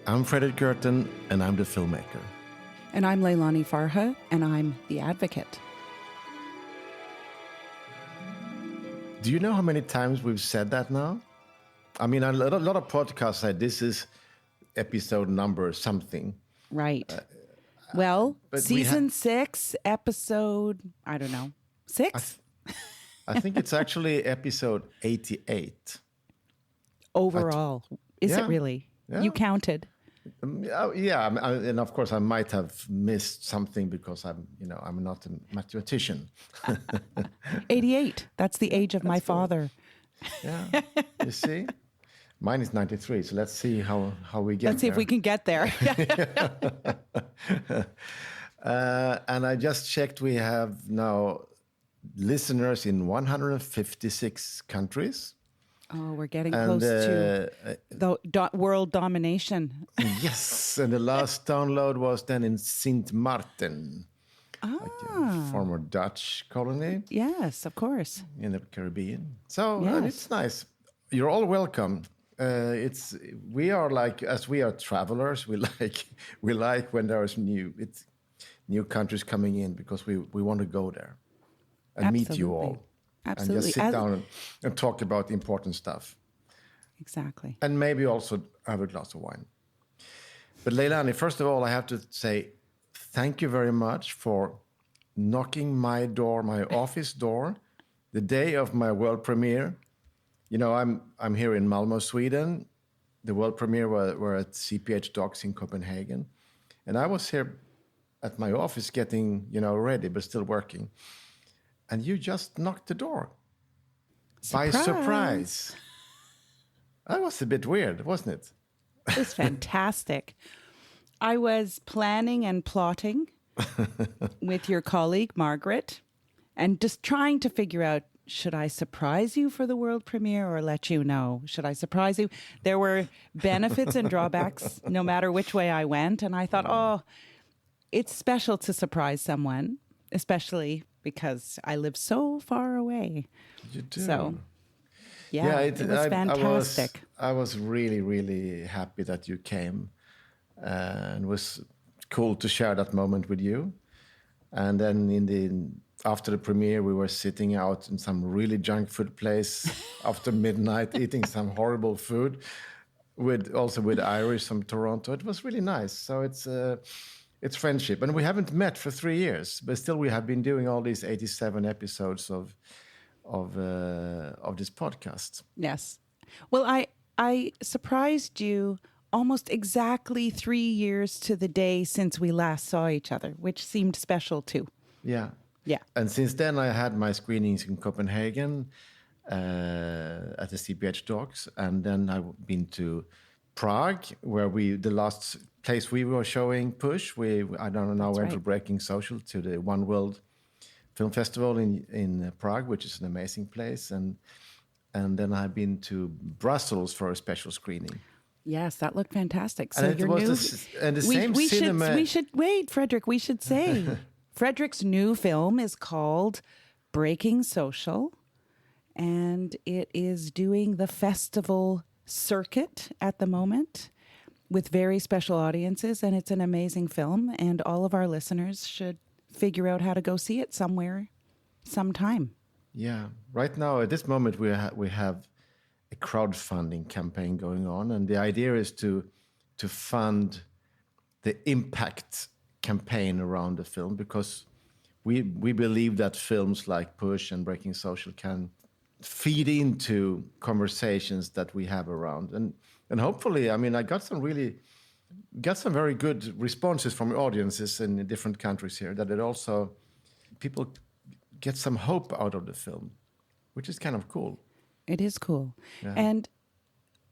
I'm Fredrik, and I'm the filmmaker. And I'm Leilani Farha, and I'm the advocate. Do you know how many times we've said that now? I mean, a lot of podcasts say this is episode number something. Right. Well, but season 6, episode, I don't know, 6? I think it's actually episode 88. Overall. Is it really? Yeah. You counted? Yeah, and of course I might have missed something because I'm not a mathematician. 88. That's the age of my father. Yeah, you see, mine is 93. So let's see how we get. Let's see if we can get there. And I just checked. We have now listeners in 156 countries. Oh, we're getting close to the world domination. Yes, and the last download was then in Sint Maarten, like a former Dutch colony. Yes, of course. In the Caribbean. So yes. It's nice. You're all welcome. We are like, as we are travelers, we like when there is new countries coming in because we want to go there and Absolutely. meet you all. Absolutely. And just sit down and talk about important stuff. Exactly. And maybe also have a glass of wine. But Leilani, first of all, I have to say thank you very much for knocking my office door, the day of my world premiere. You know, I'm here in Malmö, Sweden. The world premiere were at CPH DOX in Copenhagen. And I was here at my office getting, ready, but still working. And you just knocked the door. Surprise. By surprise. That was a bit weird, wasn't it? It was fantastic. I was planning and plotting with your colleague, Margaret, and just trying to figure out, should I surprise you for the world premiere or let you know? Should I surprise you? There were benefits and drawbacks no matter which way I went. And I thought, it's special to surprise someone, especially because I live so far away. You do. So, it was fantastic. I was really, really happy that you came. And it was cool to share that moment with you. And then after the premiere, we were sitting out in some really junk food place after midnight, eating some horrible food, with Irish from Toronto. It was really nice. So it's friendship. And we haven't met for 3 years, but still we have been doing all these 87 episodes of this podcast. Yes. Well, I surprised you almost exactly 3 years to the day since we last saw each other, which seemed special too. Yeah. Yeah. And since then I had my screenings in Copenhagen at the CPH DOX, and then I've been to Prague, where the last place we were showing Push. I don't know, went to Breaking Social to the One World Film Festival in Prague, which is an amazing place, and then I've been to Brussels for a special screening. Yes, that looked fantastic. So and we should wait, Fredrik. We should say Fredrik's new film is called Breaking Social, and it is doing the festival circuit at the moment with very special audiences, and it's an amazing film, and all of our listeners should figure out how to go see it somewhere, sometime. Yeah. Right now, at this moment, we have a crowdfunding campaign going on, and the idea is to fund the impact campaign around the film, because we believe that films like Push and Breaking Social can feed into conversations that we have around, and hopefully, I mean, I got some very good responses from audiences in different countries here, that it also people get some hope out of the film, which is kind of cool. It is cool. Yeah. And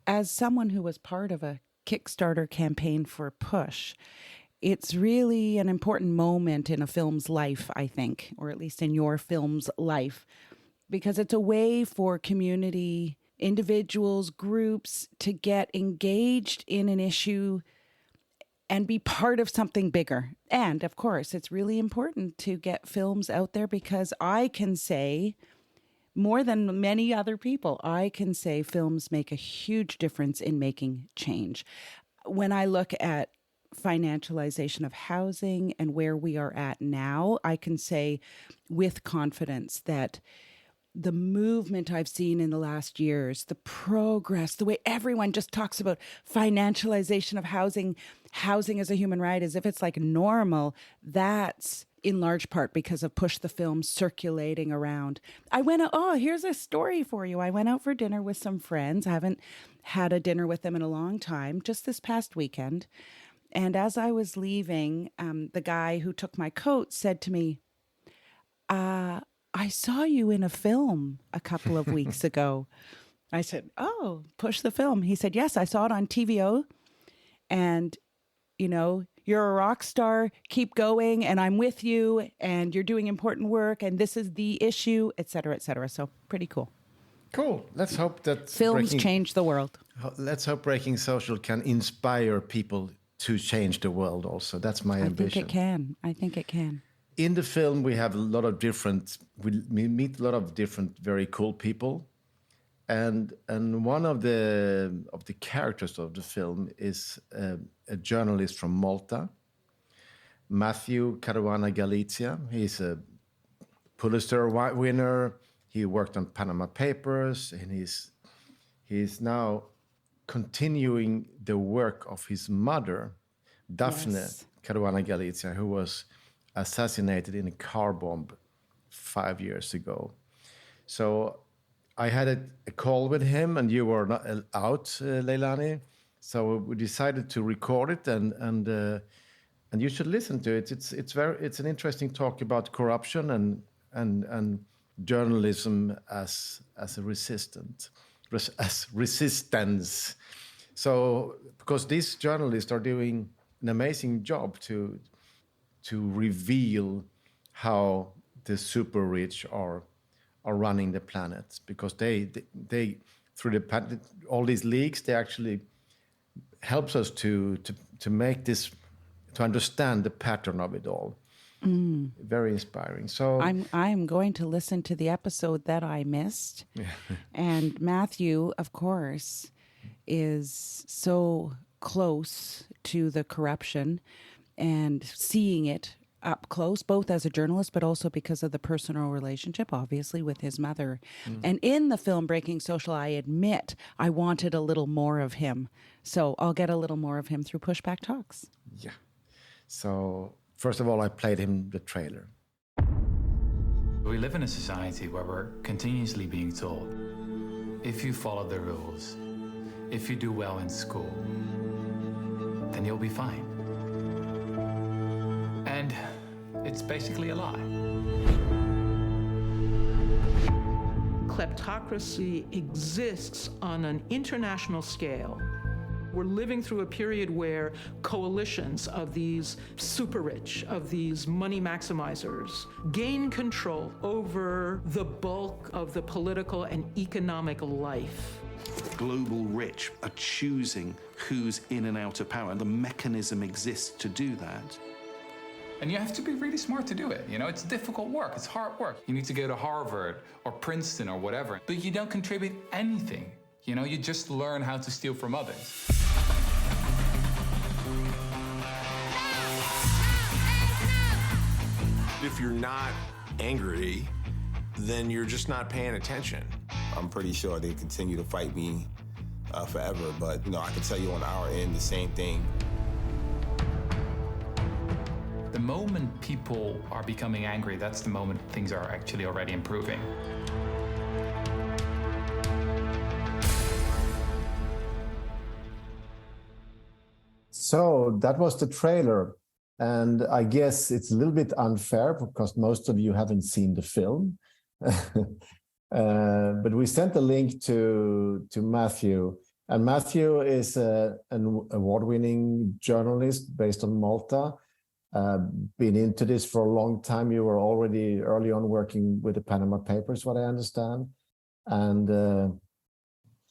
as someone who was part of a Kickstarter campaign for Push, it's really an important moment in a film's life, I think, or at least in your film's life, because it's a way for community, individuals, groups to get engaged in an issue and be part of something bigger. And of course, it's really important to get films out there, because I can say, more than many other people, I can say films make a huge difference in making change. when I look at financialization of housing and where we are at now, I can say with confidence that the movement I've seen in the last years, the progress, the way everyone just talks about financialization of housing as a human right, as if it's like normal, that's in large part because of Push the Film circulating around. Here's a story for you. I went out for dinner with some friends. I haven't had a dinner with them in a long time, just this past weekend. And as I was leaving, the guy who took my coat said to me, I saw you in a film a couple of weeks ago. I said, oh, Push the Film. He said, yes, I saw it on TVO. And, you're a rock star, keep going, and I'm with you, and you're doing important work, and this is the issue, et cetera, et cetera. So pretty cool. Cool. Let's hope that films change the world. Let's hope Breaking Social can inspire people to change the world also. That's my ambition. I think it can. In the film, we have we meet a lot of different, very cool people. And one of the characters of the film is a journalist from Malta, Matthew Caruana Galizia. He's a Pulitzer winner. He worked on Panama Papers, and he's now continuing the work of his mother, Daphne Caruana Galizia, who was assassinated in a car bomb 5 years ago. So I had a call with him, and you were not out, Leilani. So we decided to record it, and you should listen to it. It's an interesting talk about corruption and journalism as a resistance. So because these journalists are doing an amazing job to reveal how the super-rich are running the planet, because they through all these leaks, they actually helps us to make this, to understand the pattern of it all. Very inspiring. So I'm going to listen to the episode that I missed. And Matthew, of course, is so close to the corruption and seeing it up close, both as a journalist, but also because of the personal relationship, obviously, with his mother. And in the film Breaking Social, I admit I wanted a little more of him. So I'll get a little more of him through Pushback Talks. Yeah. So first of all, I played him the trailer. We live in a society where we're continuously being told, if you follow the rules, if you do well in school, then you'll be fine. And it's basically a lie. Kleptocracy exists on an international scale. We're living through a period where coalitions of these super-rich, of these money maximizers, gain control over the bulk of the political and economic life. Global rich are choosing who's in and out of power, and the mechanism exists to do that. And you have to be really smart to do it. It's difficult work, it's hard work. You need to go to Harvard or Princeton or whatever, but you don't contribute anything. You just learn how to steal from others. If you're not angry, then you're just not paying attention. I'm pretty sure they continue to fight me forever, but I can tell you on our end the same thing. The moment people are becoming angry, that's the moment things are actually already improving. So that was the trailer. And I guess it's a little bit unfair because most of you haven't seen the film. But we sent a link to Matthew. And Matthew is an award-winning journalist based on Malta. Been into this for a long time. You were already early on working with the Panama Papers, what I understand. And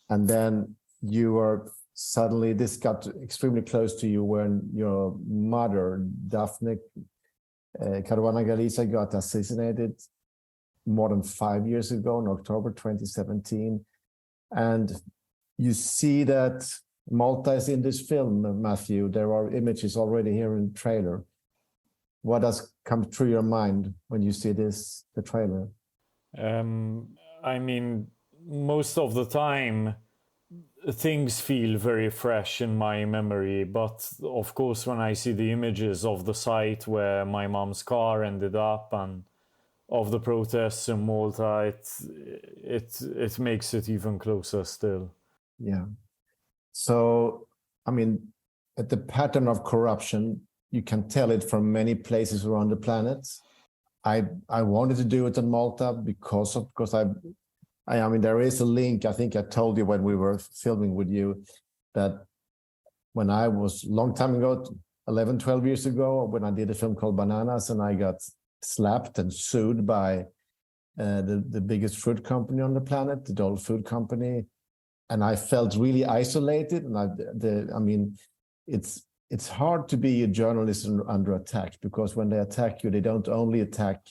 then you were suddenly, this got extremely close to you when your mother, Daphne Caruana Galizia, got assassinated more than 5 years ago in October 2017. And you see that Malta is in this film, Matthew. There are images already here in the trailer. What does come through your mind when you see the trailer? I mean, most of the time, things feel very fresh in my memory. But of course, when I see the images of the site where my mom's car ended up and of the protests in Malta, it makes it even closer still. Yeah. So, I mean, at the pattern of corruption, you can tell it from many places around the planet. I wanted to do it in Malta because I mean, there is a link. I think I told you when we were filming with you that when I was long time ago, 11, 12 years ago, when I did a film called Bananas, and I got slapped and sued by the biggest food company on the planet, the Dole Food Company, and I felt really isolated. And I mean, it's hard to be a journalist under attack, because when they attack you, they don't only attack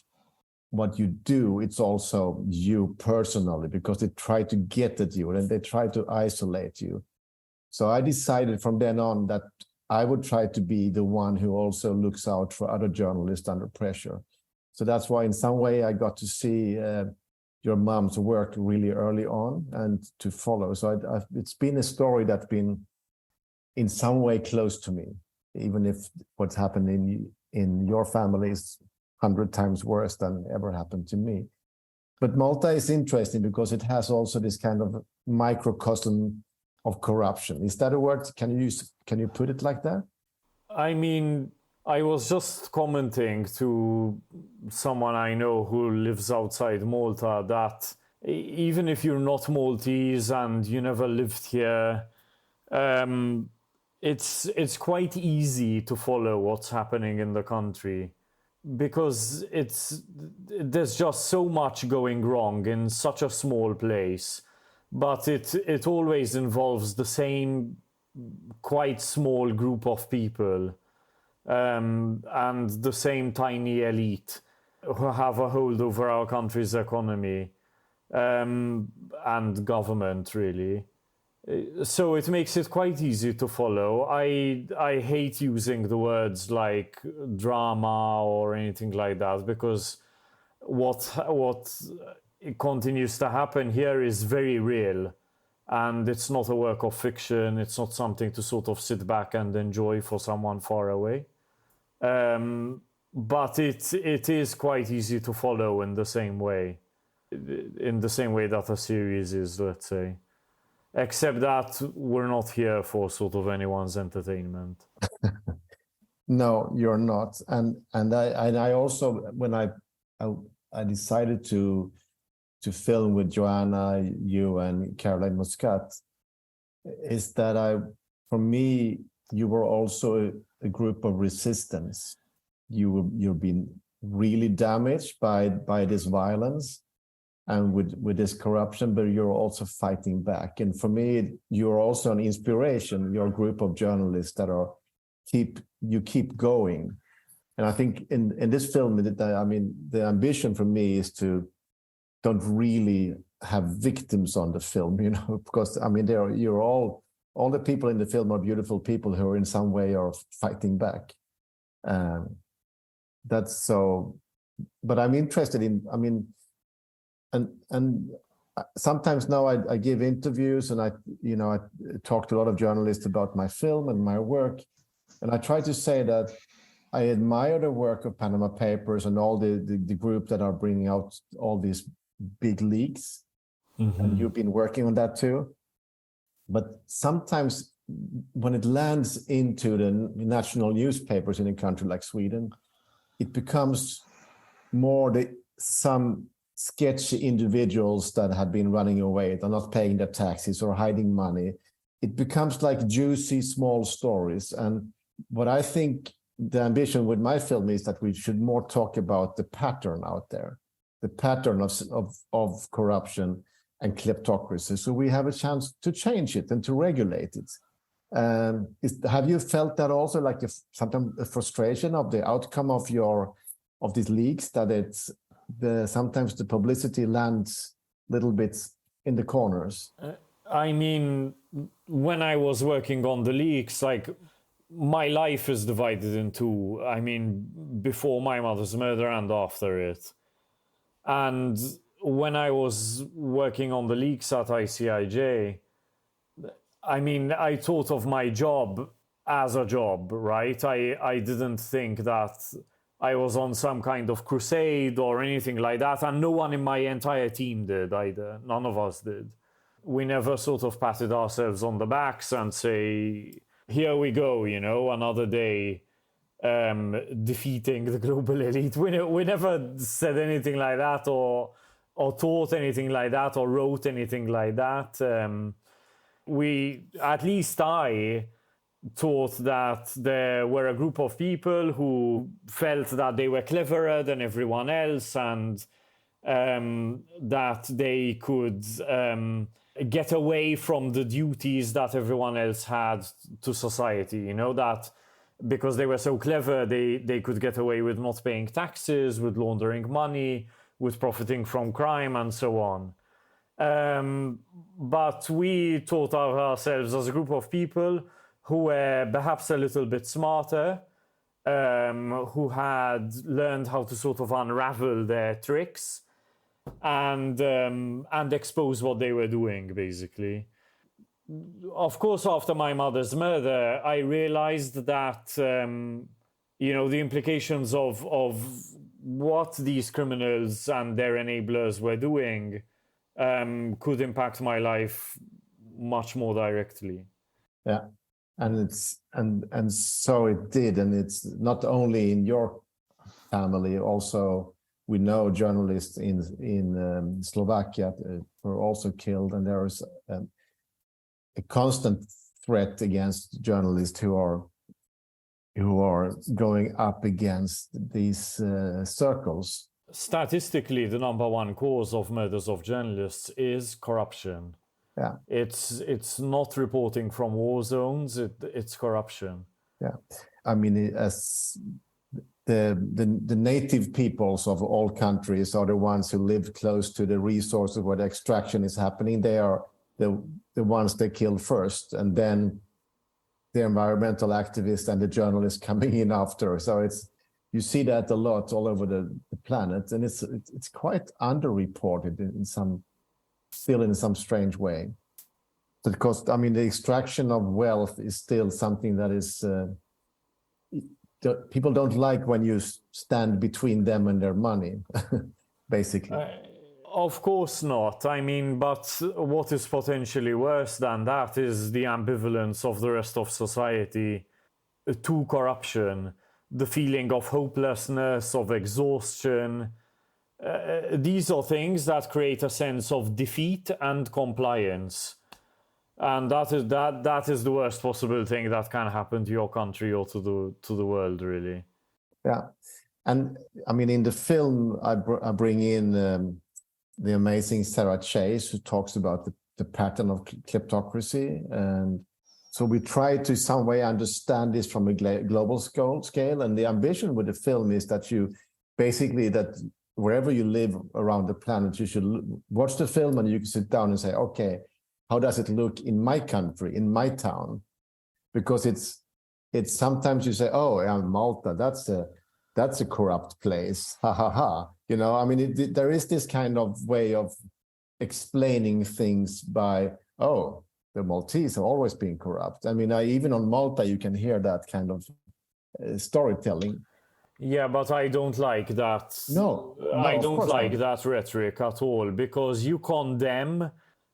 what you do, it's also you personally, because they try to get at you and they try to isolate you. So I decided from then on that I would try to be the one who also looks out for other journalists under pressure. So that's why in some way I got to see your mom's work really early on and to follow. So it's been a story that's been in some way close to me, even if what's happened in your family is 100 times worse than ever happened to me. But Malta is interesting because it has also this kind of microcosm of corruption. Is that a word? Can you put it like that? I mean, I was just commenting to someone I know who lives outside Malta that even if you're not Maltese and you never lived here, it's quite easy to follow what's happening in the country, because there's just so much going wrong in such a small place, but it always involves the same quite small group of people, and the same tiny elite who have a hold over our country's economy and government, really. So it makes it quite easy to follow. I hate using the words like drama or anything like that, because what continues to happen here is very real, and it's not a work of fiction. It's not something to sort of sit back and enjoy for someone far away. But it is quite easy to follow in the same way that a series is, let's say. Except that we're not here for sort of anyone's entertainment. No, you're not. And I also, when I decided to film with Joanna, you and Caroline Muscat, is that for me, you were also a group of resistance. You've been really damaged by this violence and with this corruption, but you're also fighting back. And for me, you're also an inspiration. You're a group of journalists that keep going. And I think in this film, I mean, the ambition for me is to don't really have victims on the film, you know, because I mean, you're all the people in the film are beautiful people who are in some way are fighting back. That's so, but I'm interested in, I mean, and sometimes now I give interviews and I talk to a lot of journalists about my film and my work, and I try to say that I admire the work of Panama Papers and all the group that are bringing out all these big leaks, and you've been working on that too. But sometimes when it lands into the national newspapers in a country like Sweden, it becomes more some sketchy individuals that had been running away, they're not paying their taxes or hiding money. It becomes like juicy small stories. And what I think the ambition with my film is that we should more talk about the pattern out there, the pattern of corruption and kleptocracy. So we have a chance to change it and to regulate it. Have you felt that also, like sometimes a frustration of the outcome of these leaks, that sometimes the publicity lands little bits in the corners? I mean, when I was working on the leaks, like, my life is divided in two. I mean, before my mother's murder and after it. And when I was working on the leaks at ICIJ, I mean, I thought of my job as a job, right? I didn't think that I was on some kind of crusade or anything like that, and no one in my entire team did either. None of us did. We never sort of patted ourselves on the backs and say, here we go, you know, another day defeating the global elite. We never said anything like that or thought anything like that or wrote anything like that. At least I thought that there were a group of people who felt that they were cleverer than everyone else, and that they could get away from the duties that everyone else had to society, you know, that because they were so clever, they could get away with not paying taxes, with laundering money, with profiting from crime, and so on. But we thought of ourselves as a group of people who were perhaps a little bit smarter, who had learned how to sort of unravel their tricks and expose what they were doing, basically. Of course, after my mother's murder, I realized that, you know, the implications of what these criminals and their enablers were doing could impact my life much more directly. Yeah, and so it did, and it's not only in your family. Also, we know journalists in Slovakia were also killed, and there is a constant threat against journalists who are going up against these circles. Statistically, the number one cause of murders of journalists is corruption. Yeah, it's not reporting from war zones. It's corruption. Yeah, I mean, as the native peoples of all countries are the ones who live close to the resources where the extraction is happening. They are the ones they killed first, and then the environmental activists and the journalists coming in after. So you see that a lot all over the planet, and it's quite underreported in some strange way. Because I mean, the extraction of wealth is still something that is people don't like when you stand between them and their money, basically. Of course not. I mean, but what is potentially worse than that is the ambivalence of the rest of society to corruption, the feeling of hopelessness, of exhaustion. These are things that create a sense of defeat and compliance. And that is the worst possible thing that can happen to your country or to the world, really. Yeah. And I mean, in the film, I bring in the amazing Sarah Chase, who talks about the pattern of kleptocracy. And so we try to some way understand this from a global scale. And the ambition with the film is that that wherever you live around the planet, you should watch the film and you can sit down and say, okay, how does it look in my country, in my town? Because it's sometimes you say, oh, yeah, Malta, that's a corrupt place. Ha ha ha. You know, I mean, there is this kind of way of explaining things by, oh, the Maltese have always been corrupt. I mean, even on Malta, you can hear that kind of storytelling. Yeah, but I don't like that. No, I don't like that rhetoric at all, because you condemn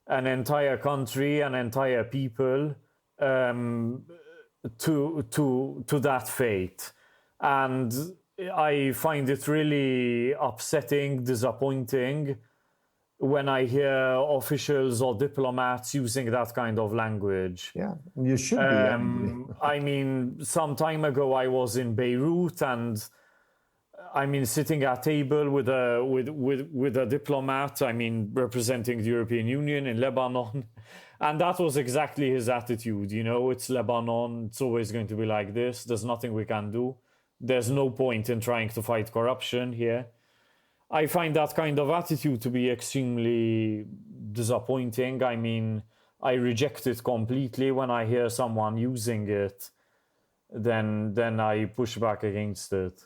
an entire country, an entire people to that fate. And I find it really upsetting, disappointing when I hear officials or diplomats using that kind of language. Yeah, you should be angry. I mean, some time ago I was in Beirut, and I mean, sitting at table with a diplomat, I mean, representing the European Union in Lebanon, and that was exactly his attitude. You know, it's Lebanon, it's always going to be like this. There's nothing we can do. There's no point in trying to fight corruption here. I find that kind of attitude to be extremely disappointing. I mean, I reject it completely. When I hear someone using it, then I push back against it.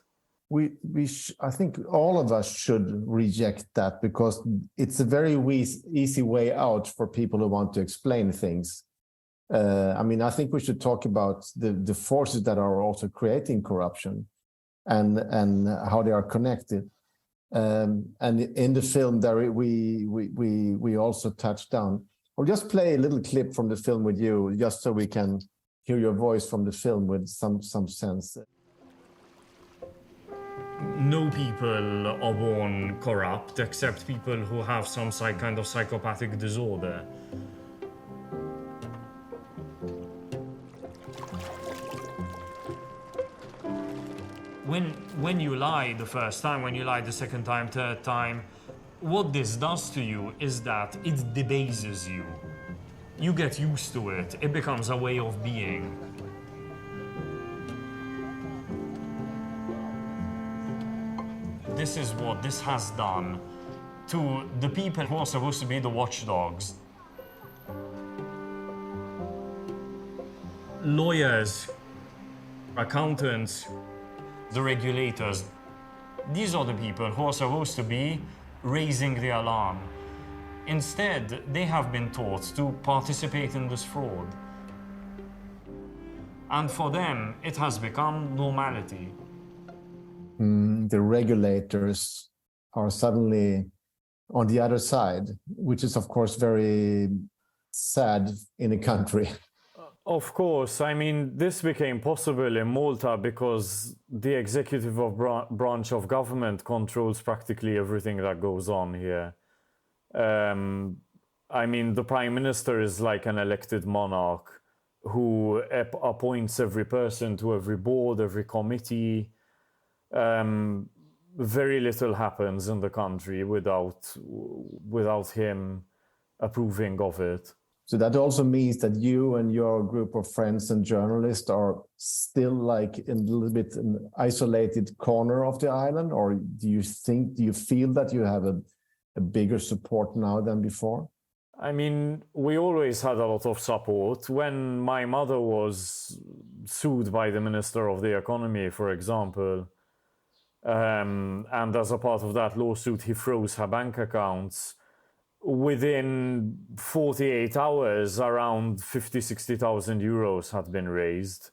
I think all of us should reject that, because it's a very easy way out for people who want to explain things. I mean, I think we should talk about the forces that are also creating corruption and how they are connected. And in the film, there we also touched down. I'll just play a little clip from the film with you, just so we can hear your voice from the film with some sense. No people are born corrupt, except people who have some kind of psychopathic disorder. When you lie the first time, when you lie the second time, third time, what this does to you is that it debases you. You get used to it. It becomes a way of being. This is what this has done to the people who are supposed to be the watchdogs. Lawyers, accountants, the regulators. These are the people who are supposed to be raising the alarm. Instead, they have been taught to participate in this fraud. And for them, it has become normality. The regulators are suddenly on the other side, which is, of course, very sad in a country. Of course. I mean, this became possible in Malta because the executive branch of government controls practically everything that goes on here. I mean, the prime minister is like an elected monarch who appoints every person to every board, every committee. Very little happens in the country without him approving of it. So that also means that you and your group of friends and journalists are still like in a little bit an isolated corner of the island, or do you feel that you have a bigger support now than before? I mean, we always had a lot of support. When my mother was sued by the Minister of the Economy, for example, and as a part of that lawsuit, he froze her bank accounts. Within 48 hours, around 60,000 euros had been raised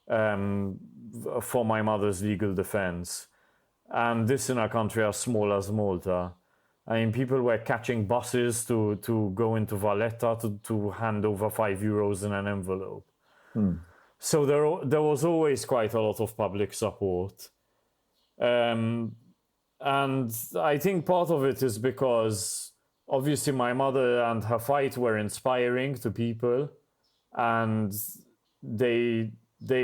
for my mother's legal defense. And this in a country as small as Malta. I mean, people were catching buses to go into Valletta to hand over 5 euros in an envelope. So there was always quite a lot of public support. And I think part of it is because obviously my mother and her fight were inspiring to people, and they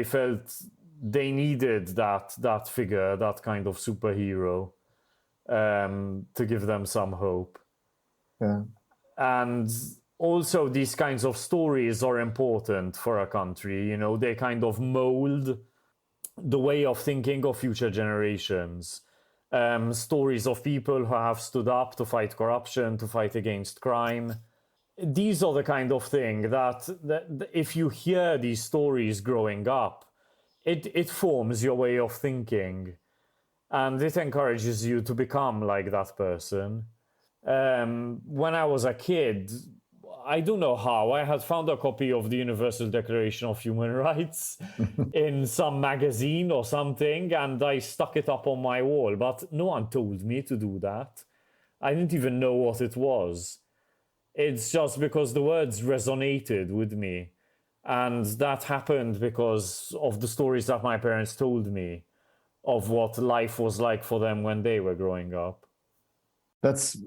felt they needed that figure, that kind of superhero, to give them some hope. Yeah. And also these kinds of stories are important for a country. You know, they kind of mold the way of thinking of future generations. Stories of people who have stood up to fight corruption, to fight against crime. These are the kind of thing that if you hear these stories growing up, it forms your way of thinking, and it encourages you to become like that person. When I was a kid, I don't know how, I had found a copy of the Universal Declaration of Human Rights in some magazine or something, and I stuck it up on my wall, but no one told me to do that. I didn't even know what it was. It's just because the words resonated with me, and that happened because of the stories that my parents told me of what life was like for them when they were growing up. That's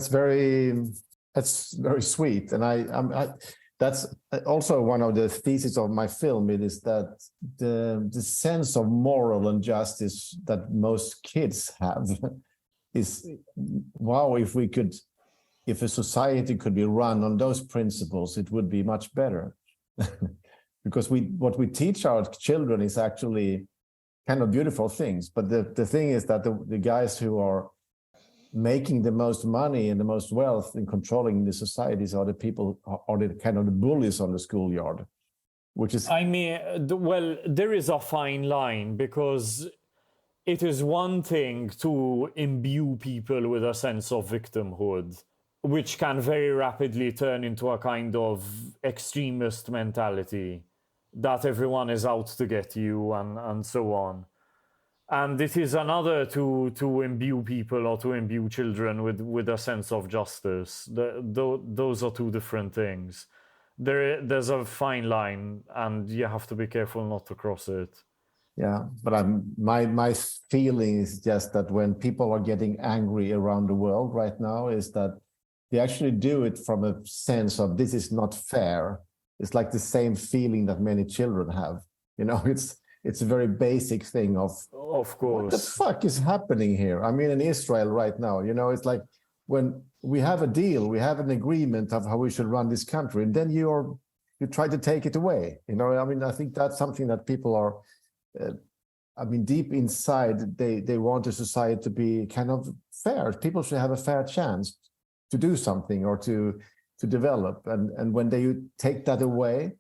very sweet, and that's also one of the theses of my film. It is that the sense of moral and justice that most kids have is, wow, if a society could be run on those principles, it would be much better. Because what we teach our children is actually kind of beautiful things, but the thing is that the guys who are making the most money and the most wealth and controlling the societies are the people, are the kind of the bullies on the schoolyard, which is... I mean, well, there is a fine line, because it is one thing to imbue people with a sense of victimhood, which can very rapidly turn into a kind of extremist mentality that everyone is out to get you and so on. And it is another to imbue people or to imbue children with a sense of justice. Those are two different things. There's a fine line, and you have to be careful not to cross it. Yeah, but my feeling is just that when people are getting angry around the world right now, is that they actually do it from a sense of this is not fair. It's like the same feeling that many children have. You know, it's a very basic thing of course, what the fuck is happening here? I mean, in Israel right now, you know, it's like when we have a deal, we have an agreement of how we should run this country, and then you try to take it away. You know, I mean, I think that's something that people are, I mean, deep inside, they want a society to be kind of fair. People should have a fair chance to do something or to develop. And when they take that away,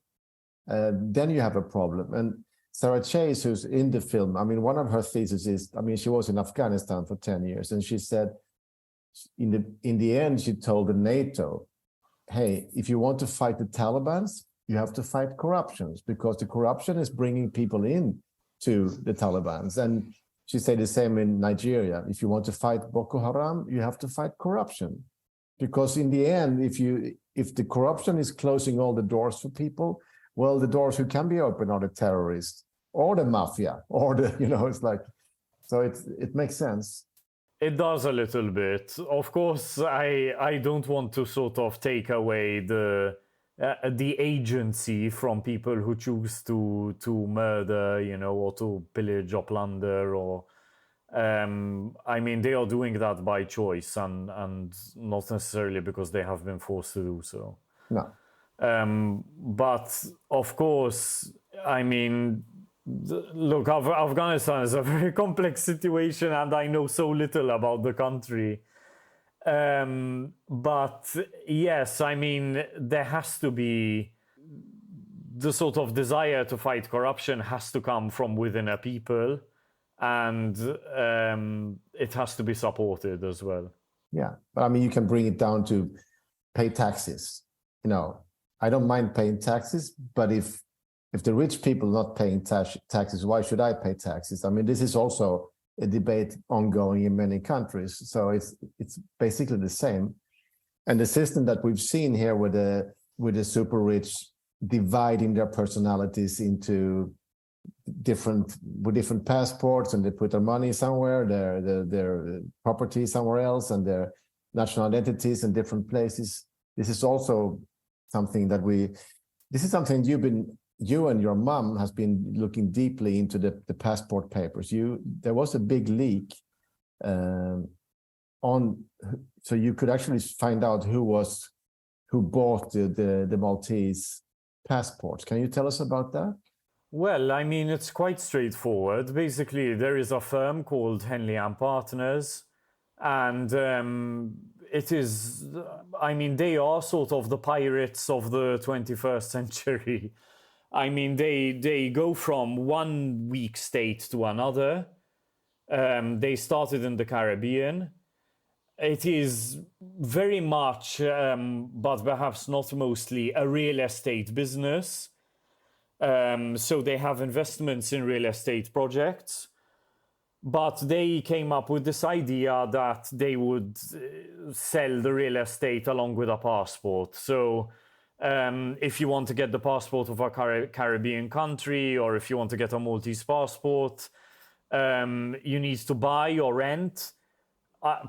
then you have a problem. And Sarah Chase, who's in the film, I mean, one of her theses is, I mean, she was in Afghanistan for 10 years, and she said, in the end, she told the NATO, hey, if you want to fight the Taliban, you have to fight corruptions, because the corruption is bringing people in to the Taliban. And she said the same in Nigeria. If you want to fight Boko Haram, you have to fight corruption. Because in the end, if the corruption is closing all the doors for people, well, the doors who can be open are the terrorists or the mafia or the, you know, it's like, so it makes sense. It does a little bit. Of course, I don't want to sort of take away the agency from people who choose to murder, you know, or to pillage or plunder, or I mean, they are doing that by choice and not necessarily because they have been forced to do so. No. But of course, I mean, look, Afghanistan is a very complex situation, and I know so little about the country. But yes, I mean, there has to be the sort of desire to fight corruption has to come from within a people, and it has to be supported as well. Yeah, but I mean, you can bring it down to pay taxes. You know, I don't mind paying taxes, but if the rich people not paying taxes, why should I pay taxes? I mean, this is also a debate ongoing in many countries. So it's basically the same. And the system that we've seen here with the super rich dividing their personalities into different passports, and they put their money somewhere, their property somewhere else, and their national identities in different places. This is also something that you and your mom has been looking deeply into the passport papers. There was a big leak so you could actually find out who bought the Maltese passports. Can you tell us about that? Well, I mean, it's quite straightforward. Basically, there is a firm called Henley & Partners, and it is, I mean, they are sort of the pirates of the 21st century. I mean, they go from one weak state to another. They started in the Caribbean. It is very much, but perhaps not mostly, a real estate business. So they have investments in real estate projects. But they came up with this idea that they would sell the real estate along with a passport. So if you want to get the passport of a Caribbean country, or if you want to get a Maltese passport, you need to buy or rent,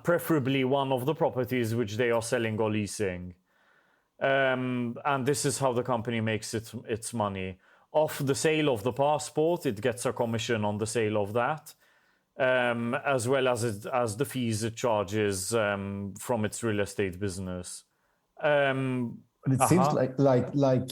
preferably one of the properties which they are selling or leasing. And this is how the company makes its money. Off the sale of the passport, it gets a commission on the sale of that, as well as the fees it charges from its real estate business. But it seems like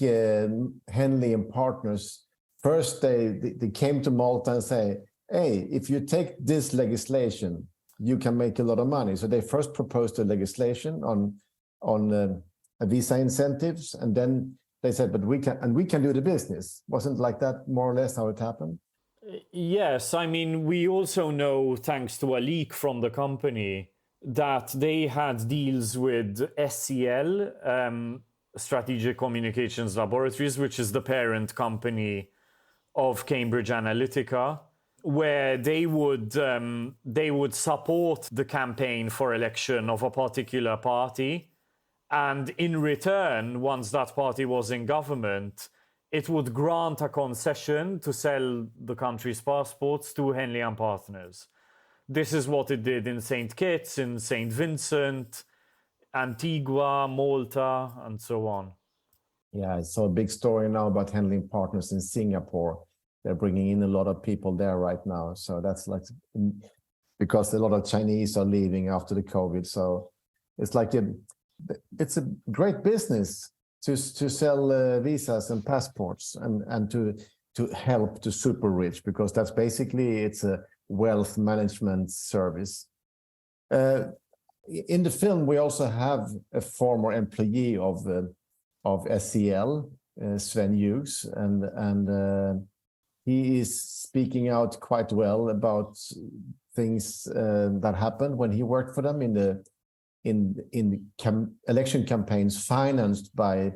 Henley and Partners, first they came to Malta and say, hey, if you take this legislation, you can make a lot of money. So they first proposed a legislation on visa incentives, and then they said, but we can do the business. Wasn't like that more or less how it happened? Yes, I mean, we also know, thanks to a leak from the company, that they had deals with SCL, Strategic Communications Laboratories, which is the parent company of Cambridge Analytica, where they would support the campaign for election of a particular party, and in return, once that party was in government, it would grant a concession to sell the country's passports to Henley and Partners. This is what it did in St. Kitts, in St. Vincent, Antigua, Malta, and so on. Yeah, I saw a big story now about Henley and Partners in Singapore. They're bringing in a lot of people there right now. So that's like, because a lot of Chinese are leaving after the COVID. So it's like it's a great business to sell visas and passports and to help the super rich, because that's basically, it's a wealth management service. In the film, we also have a former employee of SCL, Sven Hughes, and he is speaking out quite well about things that happened when he worked for them in election campaigns financed by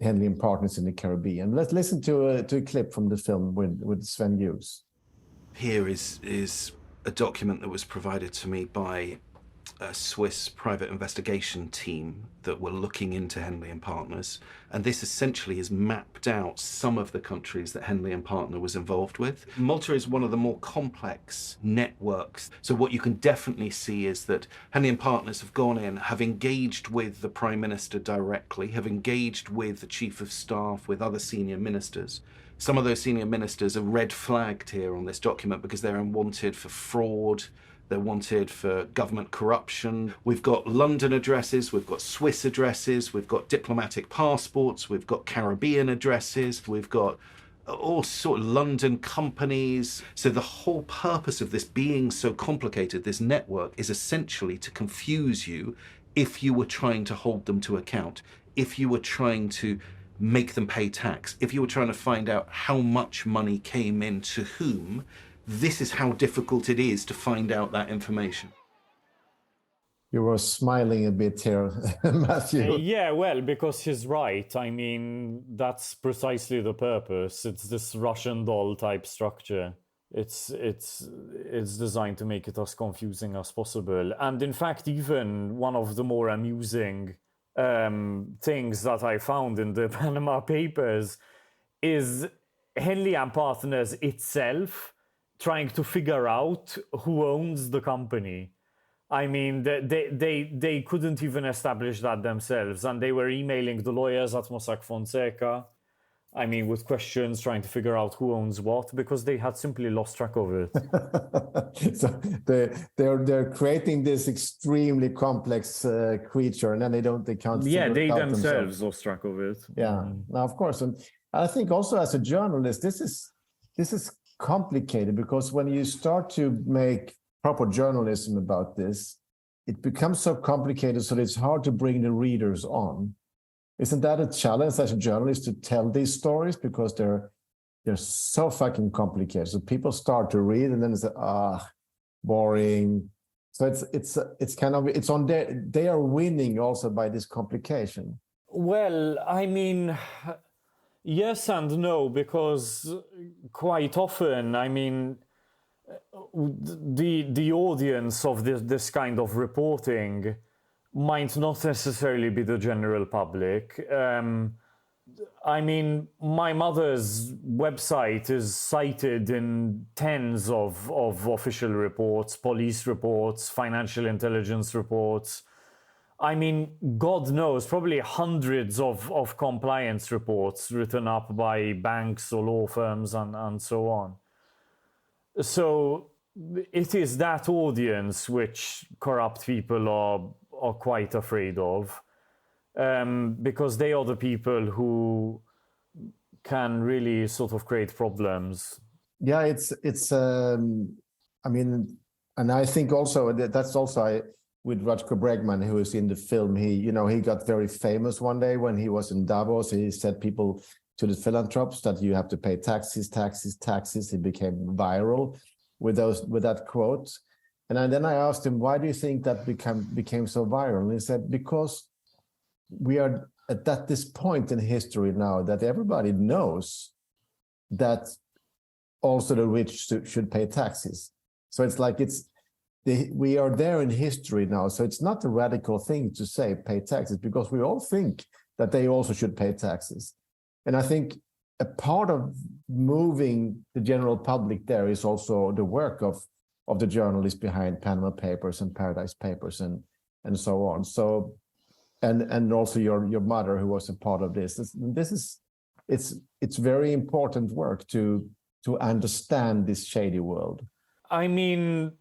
Henley and Partners in the Caribbean. Let's listen to a clip from the film with Sven Hughes. Here is a document that was provided to me by a Swiss private investigation team that were looking into Henley and Partners, and this essentially has mapped out some of the countries that Henley and Partner was involved with. Malta is one of the more complex networks, so what you can definitely see is that Henley and Partners have gone in, have engaged with the Prime Minister directly, have engaged with the Chief of Staff, with other senior ministers. Some of those senior ministers are red flagged here on this document because they're wanted for fraud, they're wanted for government corruption. We've got London addresses, we've got Swiss addresses, we've got diplomatic passports, we've got Caribbean addresses, we've got all sort of London companies. So the whole purpose of this being so complicated, this network, is essentially to confuse you if you were trying to hold them to account, if you were trying to make them pay tax, if you were trying to find out how much money came in to whom. This is how difficult it is to find out that information. You were smiling a bit here, Matthew. Yeah, well, because he's right. I mean, that's precisely the purpose. It's this Russian doll type structure. It's designed to make it as confusing as possible. And in fact, even one of the more amusing things that I found in the Panama Papers is Henley and Partners itself trying to figure out who owns the company. I mean, they couldn't even establish that themselves, and they were emailing the lawyers at Mossack Fonseca, I mean, with questions, trying to figure out who owns what, because they had simply lost track of it. So they're creating this extremely complex creature, and then they can't. Yeah, they themselves lost track of it. Yeah, now of course, and I think also as a journalist, this is complicated, because when you start to make proper journalism about this, it becomes so complicated, so it's hard to bring the readers on. Isn't that a challenge as a journalist to tell these stories, because they're so fucking complicated? So people start to read, and then it's boring. So it's kind of, it's on they are winning also by this complication. Well, I mean, yes and no, because quite often, I mean, the audience of this kind of reporting might not necessarily be the general public. I mean, my mother's website is cited in tens of official reports, police reports, financial intelligence reports. I mean, God knows, probably hundreds of compliance reports written up by banks or law firms and so on. So it is that audience which corrupt people are quite afraid of, because they are the people who can really sort of create problems. Yeah, it's. I mean, And I think also that's also with Rutger Bregman, who is in the film. He got very famous one day when he was in Davos. He said people to the philanthropists that you have to pay taxes, taxes, taxes. He became viral with that quote. And then I asked him, why do you think that became so viral? And he said, because we are at this point in history now that everybody knows that also the rich should pay taxes. So it's like we are there in history now. So it's not a radical thing to say pay taxes, because we all think that they also should pay taxes. And I think a part of moving the general public there is also the work of the journalists behind Panama Papers and Paradise Papers and so on. So and also your mother, who was a part of this. It's very important work to understand this shady world. I mean,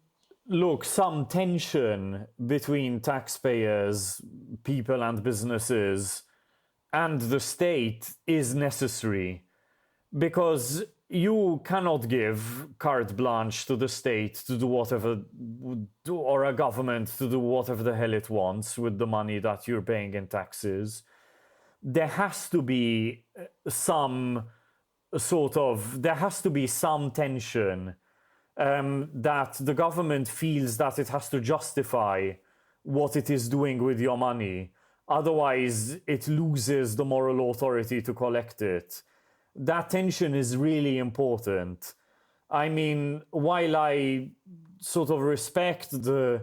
look, some tension between taxpayers, people and businesses, and the state is necessary, because you cannot give carte blanche to the state to do whatever, or a government to do whatever the hell it wants with the money that you're paying in taxes. There has to be some tension that the government feels that it has to justify what it is doing with your money. Otherwise, it loses the moral authority to collect it. That tension is really important. I mean, while I sort of respect the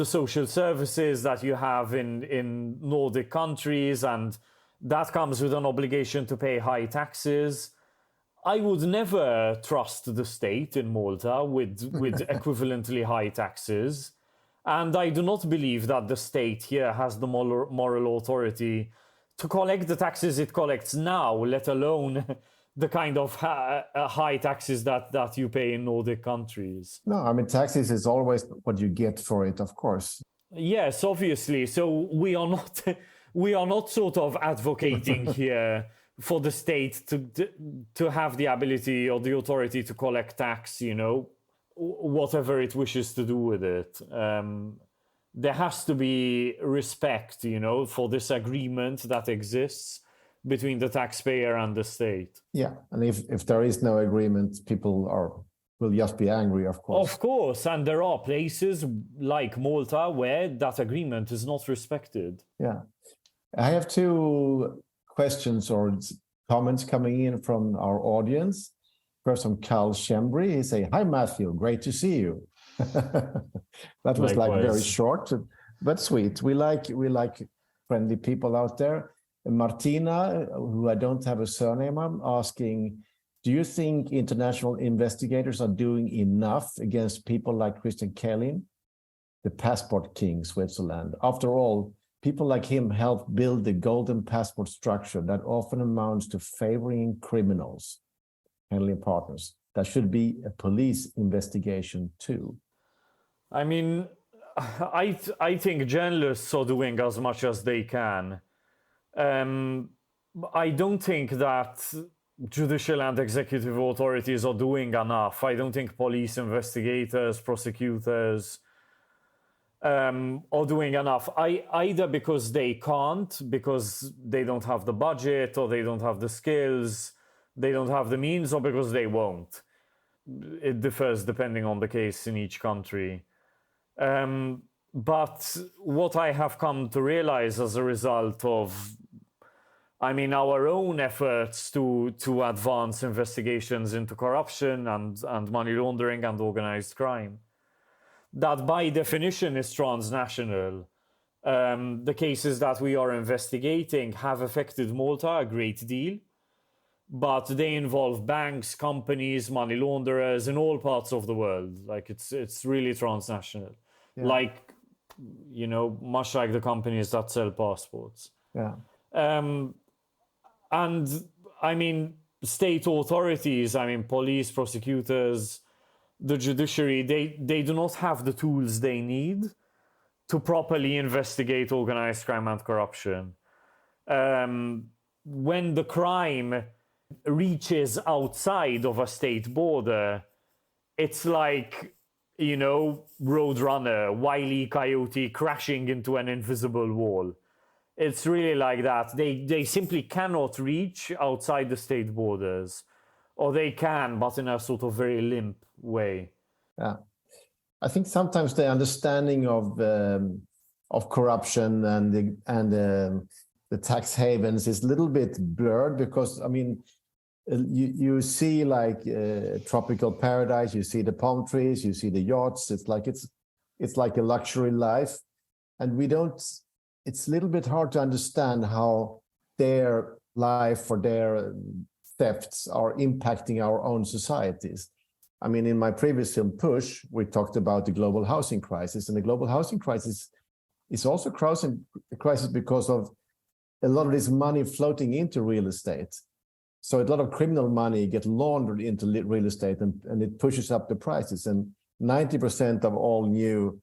social services that you have in Nordic countries, and that comes with an obligation to pay high taxes, I would never trust the state in Malta with equivalently high taxes. And I do not believe that the state here has the moral authority to collect the taxes it collects now, let alone the kind of high taxes that you pay in Nordic countries. No, I mean, taxes is always what you get for it, of course. Yes, obviously. So we are not sort of advocating here for the state to have the ability or the authority to collect tax, whatever it wishes to do with it. There has to be respect, for this agreement that exists between the taxpayer and the state. Yeah, and if there is no agreement, people will just be angry, of course. Of course, and there are places like Malta where that agreement is not respected. Yeah. I have two questions or comments coming in from our audience. First from Carl Shembri. He say, "Hi Matthew, great to see you." That was like very short but sweet. We like friendly people out there. And Martina, who I don't have a surname, I'm asking, do you think international investigators are doing enough against people like Christian Kellin, the passport king, Switzerland? After all, people like him helped build the golden passport structure that often amounts to favoring criminals, handling partners. That should be a police investigation too. I mean, I think journalists are doing as much as they can. I don't think that judicial and executive authorities are doing enough. I don't think police investigators, prosecutors are doing enough. Either because they can't, because they don't have the budget, or they don't have the skills, they don't have the means, or because they won't. It differs depending on the case in each country. But what I have come to realize as a result of, our own efforts to advance investigations into corruption and money laundering and organized crime, that by definition is transnational. The cases that we are investigating have affected Malta a great deal, but they involve banks, companies, money launderers in all parts of the world. Like it's really transnational. Yeah. Like, much like the companies that sell passports. Yeah. And state authorities, police, prosecutors, the judiciary, they do not have the tools they need to properly investigate organized crime and corruption. When the crime reaches outside of a state border, it's like Roadrunner, Wile E. Coyote crashing into an invisible wall. It's really like that. They simply cannot reach outside the state borders, or they can, but in a sort of very limp way. Yeah, I think sometimes the understanding of corruption and the tax havens is a little bit blurred, because you see like tropical paradise, you see the palm trees, you see the yachts. It's like a luxury life, and it's a little bit hard to understand how their life or their thefts are impacting our own societies. In my previous film, Push, we talked about the global housing crisis, and the global housing crisis is also a crisis because of a lot of this money floating into real estate. So a lot of criminal money gets laundered into real estate, and it pushes up the prices. And 90% of all new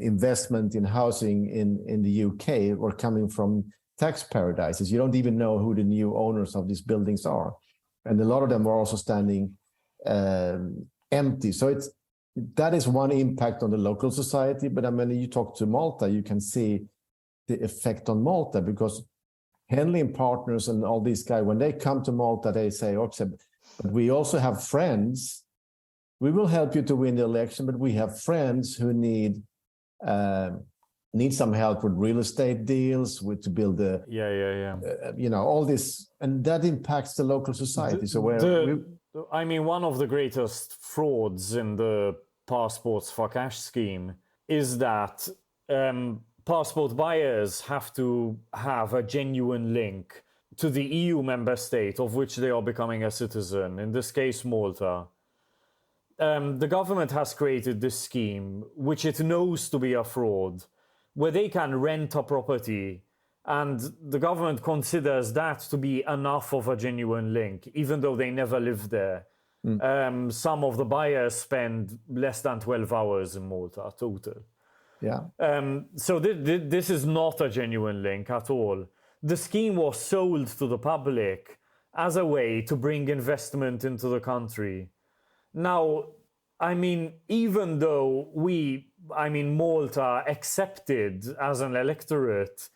investment in housing in the UK were coming from tax paradises. You don't even know who the new owners of these buildings are. And a lot of them are also standing empty. So that is one impact on the local society. But you talk to Malta, you can see the effect on Malta, because Henley and Partners and all these guys, when they come to Malta, they say, but we also have friends. We will help you to win the election, but we have friends who need some help with real estate deals, to build all this, and that impacts the local society. One of the greatest frauds in the passports for cash scheme is that passport buyers have to have a genuine link to the EU member state of which they are becoming a citizen, in this case Malta. The government has created this scheme, which it knows to be a fraud, where they can rent a property, and the government considers that to be enough of a genuine link, even though they never live there. Some of the buyers spend less than 12 hours in Malta total. Yeah. So this is not a genuine link at all. The scheme was sold to the public as a way to bring investment into the country. Now, even though Malta accepted as an electorate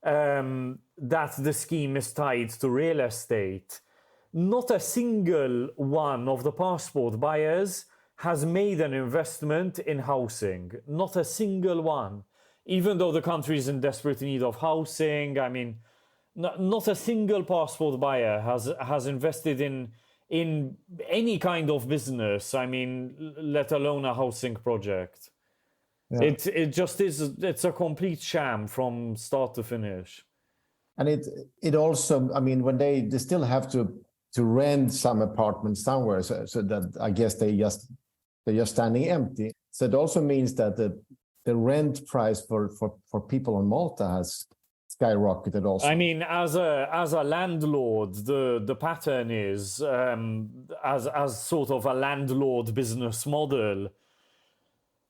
that the scheme is tied to real estate, not a single one of the passport buyers has made an investment in housing. Not a single one. Even though the country is in desperate need of housing, not a single passport buyer has invested in any kind of business, let alone a housing project. Yeah. It's a complete sham from start to finish. And it also, when they still have to rent some apartments somewhere, so that I guess they're just standing empty. So it also means that the rent price for people on Malta has skyrocketed also. As a landlord, the pattern is as sort of a landlord business model,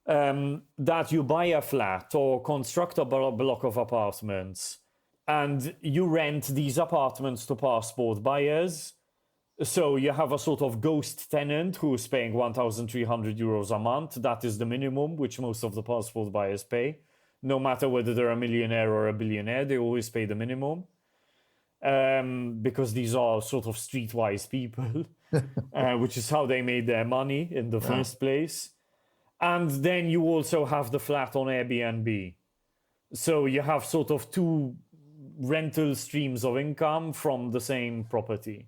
that you buy a flat or construct a block of apartments, and you rent these apartments to passport buyers. So you have a sort of ghost tenant who is paying 1,300 euros a month. That is the minimum which most of the passport buyers pay. No matter whether they're a millionaire or a billionaire, they always pay the minimum. Because these are sort of streetwise people, which is how they made their money in the first place. And then you also have the flat on Airbnb. So you have sort of two rental streams of income from the same property.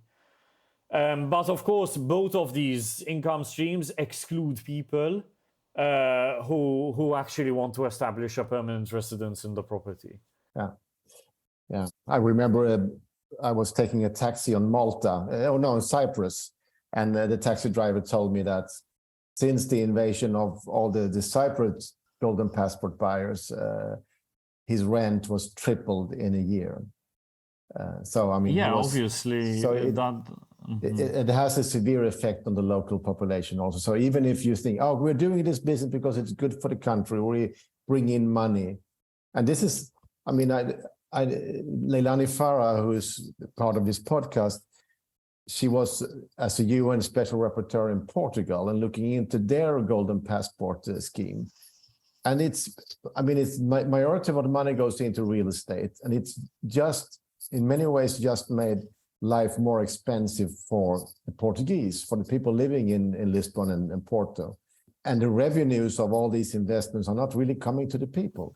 But of course, both of these income streams exclude people who actually want to establish a permanent residence in the property. Yeah. I remember I was taking a taxi on Malta, in Cyprus, and the taxi driver told me that since the invasion of all the Cyprus golden passport buyers, his rent was tripled in a year. Obviously. So it has a severe effect on the local population also. So even if you think, we're doing this business because it's good for the country, we bring in money. And this is, Leilani Farah, who is part of this podcast, she was as a UN special rapporteur in Portugal and looking into their golden passport scheme. And it's majority of the money goes into real estate, and it's just in many ways just made life more expensive for the Portuguese, for the people living in Lisbon and Porto. And the revenues of all these investments are not really coming to the people.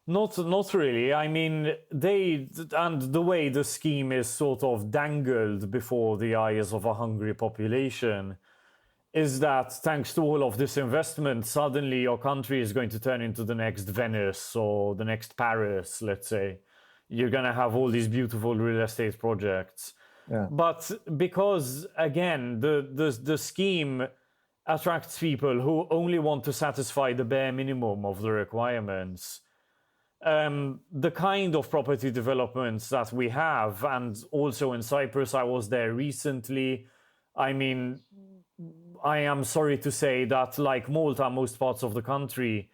Not really. I mean, the way the scheme is sort of dangled before the eyes of a hungry population is that thanks to all of this investment, suddenly your country is going to turn into the next Venice or the next Paris, let's say. You're going to have all these beautiful real estate projects. Yeah. But because, again, the scheme attracts people who only want to satisfy the bare minimum of the requirements, the kind of property developments that we have, and also in Cyprus, I was there recently. I mean, I am sorry to say that, like Malta, most parts of the country,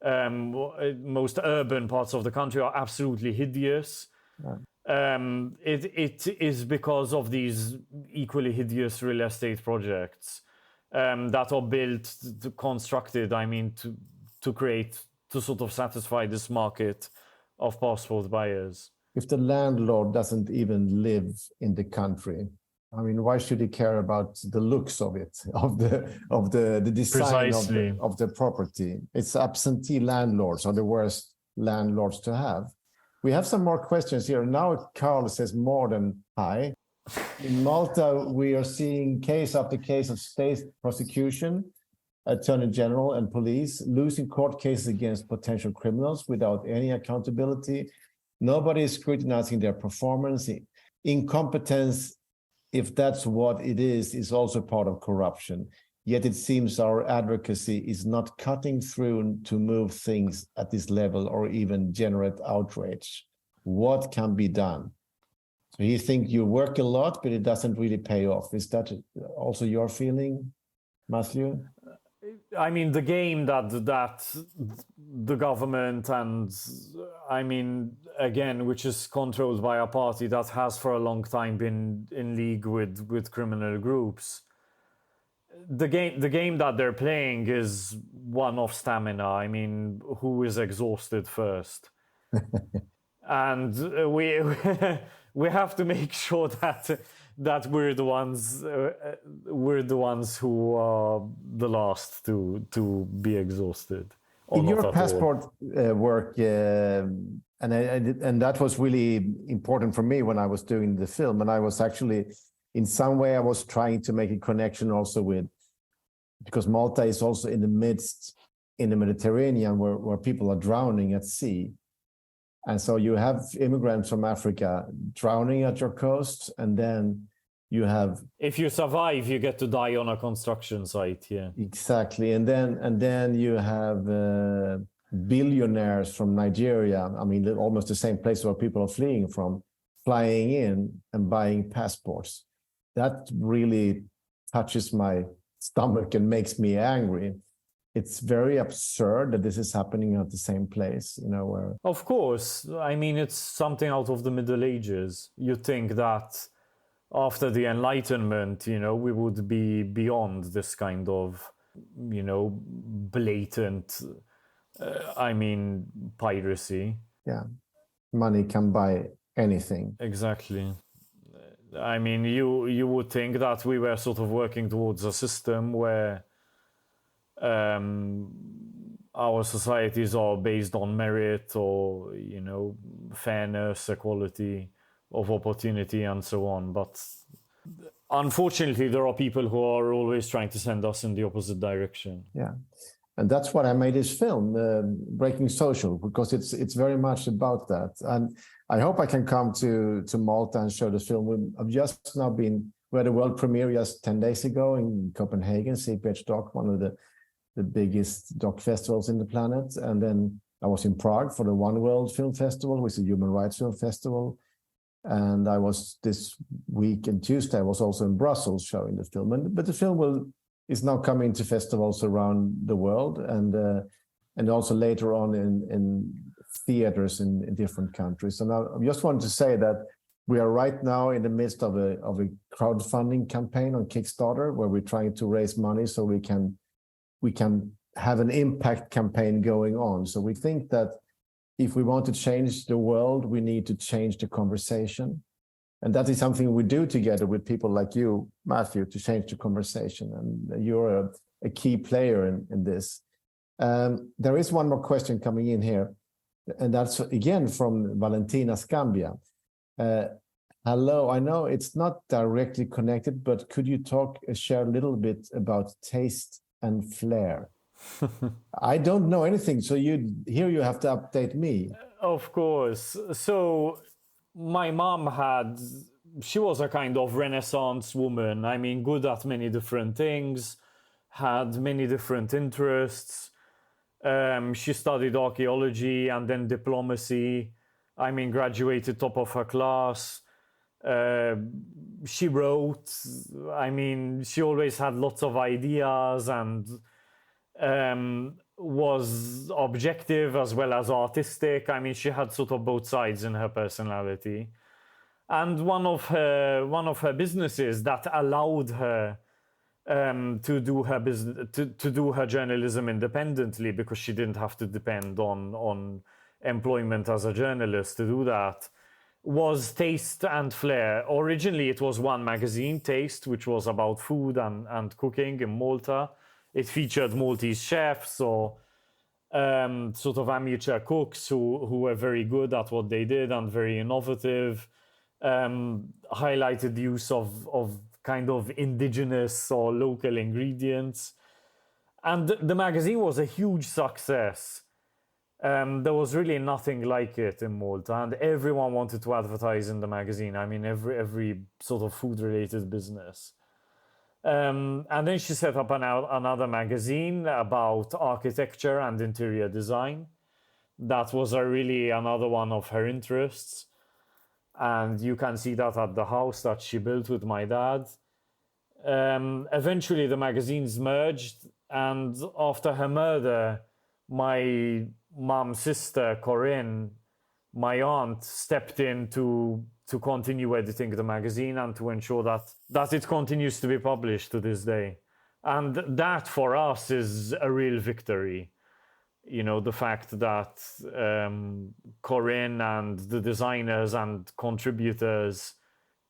most urban parts of the country are absolutely hideous. Yeah. It is because of these equally hideous real estate projects that are built, constructed, I mean, to sort of satisfy this market of passport buyers. If the landlord doesn't even live in the country, I mean, why should he care about the looks of it, of the design of the property? It's absentee landlords are the worst landlords to have. We have some more questions here. Now Carl says more than hi. In Malta, we are seeing case after case of state prosecution, attorney general and police losing court cases against potential criminals without any accountability. Nobody is scrutinizing their performance. Incompetence, if that's what it is also part of corruption. Yet it seems our advocacy is not cutting through to move things at this level or even generate outrage. What can be done? So you think you work a lot, but it doesn't really pay off. Is that also your feeling, Matthew? I mean, the game that the government and, I mean, again, which is controlled by a party that has for a long time been in league with criminal groups. The game that they're playing is one of stamina. I mean, who is exhausted first? And we have to make sure that we're the ones who are the last to be exhausted. In your passport work, and that was really important for me when I was doing the film, and I was actually, in some way, I was trying to make a connection also with, because Malta is also in the midst, in the Mediterranean, where people are drowning at sea. And so you have immigrants from Africa drowning at your coast, and then you have... If you survive, you get to die on a construction site, yeah. Exactly. And then you have billionaires from Nigeria, I mean, almost the same place where people are fleeing from, flying in and buying passports. That really touches my stomach and makes me angry. It's very absurd that this is happening at the same place, you know, where... Of course. I mean, it's something out of the Middle Ages. You'd think that after the Enlightenment, you know, we would be beyond this kind of, you know, blatant, piracy. Yeah. Money can buy anything. Exactly. I mean, you would think that we were sort of working towards a system where our societies are based on merit or, you know, fairness, equality of opportunity and so on. But unfortunately, there are people who are always trying to send us in the opposite direction. Yeah. And that's what I made this film, Breaking Social, because it's very much about that. And I hope I can come to Malta and show the film. I've just now been, we had a world premiere just 10 days ago in Copenhagen, CPH Doc, one of the biggest doc festivals in the planet. And then I was in Prague for the One World Film Festival, which is a human rights film festival. And I was this week and Tuesday, I was also in Brussels showing the film. But the film is now coming to festivals around the world and also later on in theaters in different countries. And I just wanted to say that we are right now in the midst of a crowdfunding campaign on Kickstarter, where we're trying to raise money so we can have an impact campaign going on. So we think that if we want to change the world, we need to change the conversation. And that is something we do together with people like you, Matthew, to change the conversation. And you're a key player in this. There is one more question coming in here, and that's again from Valentina Scambia. Hello, I know it's not directly connected, but could you share a little bit about taste and flair? I don't know anything, so you have to update me. Of course. So my mom she was a kind of Renaissance woman. I mean, good at many different things, had many different interests. She studied archaeology and then diplomacy. I mean, graduated top of her class. She wrote. I mean, she always had lots of ideas and was objective as well as artistic. I mean, she had sort of both sides in her personality. And one of her businesses that allowed her to do her business, to do her journalism independently, because she didn't have to depend on employment as a journalist to do that, was Taste and Flair. Originally, it was one magazine, Taste, which was about food and cooking in Malta. It featured Maltese chefs or sort of amateur cooks who were very good at what they did and very innovative, highlighted the use of kind of indigenous or local ingredients. And the magazine was a huge success. There was really nothing like it in Malta, and everyone wanted to advertise in the magazine. I mean, every sort of food-related business. And then she set up another magazine about architecture and interior design. That was really another one of her interests. And you can see that at the house that she built with my dad. Eventually, the magazines merged, and after her murder, my mom's sister, Corinne, my aunt, stepped in to continue editing the magazine and to ensure that it continues to be published to this day. And that, for us, is a real victory. You know, the fact that Corinne and the designers and contributors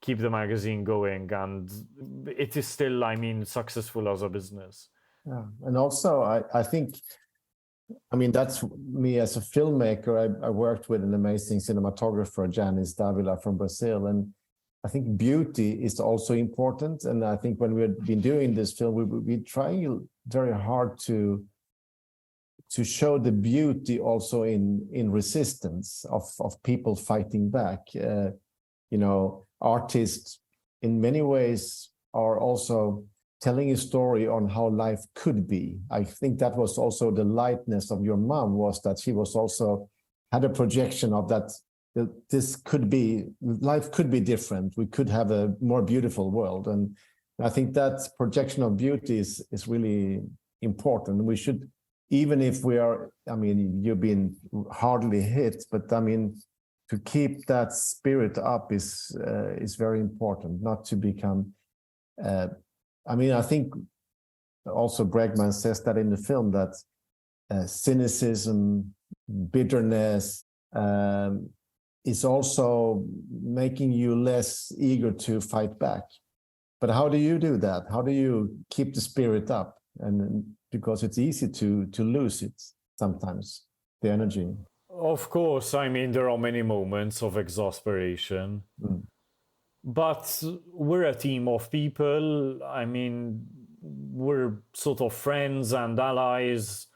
keep the magazine going, and it is still, I mean, successful as a business. Yeah. And also, I think, I mean, that's me as a filmmaker. I worked with an amazing cinematographer, Janice Davila from Brazil, and I think beauty is also important. And I think when we've been doing this film, we try very hard to show the beauty also in resistance of people fighting back. You know, artists in many ways are also telling a story on how life could be. I think that was also the lightness of your mom, was that she was also had a projection of that this could be, life could be different. We could have a more beautiful world. And I think that projection of beauty is really important. We should, even if we are, I mean, you've been hardly hit, but I mean, to keep that spirit up is very important, not to become, I mean, I think also Bregman says that in the film, that cynicism, bitterness is also making you less eager to fight back. But how do you do that? How do you keep the spirit up? And because it's easy to lose it sometimes, the energy. Of course, I mean, there are many moments of exasperation. But we're a team of people. I mean, we're sort of friends and allies,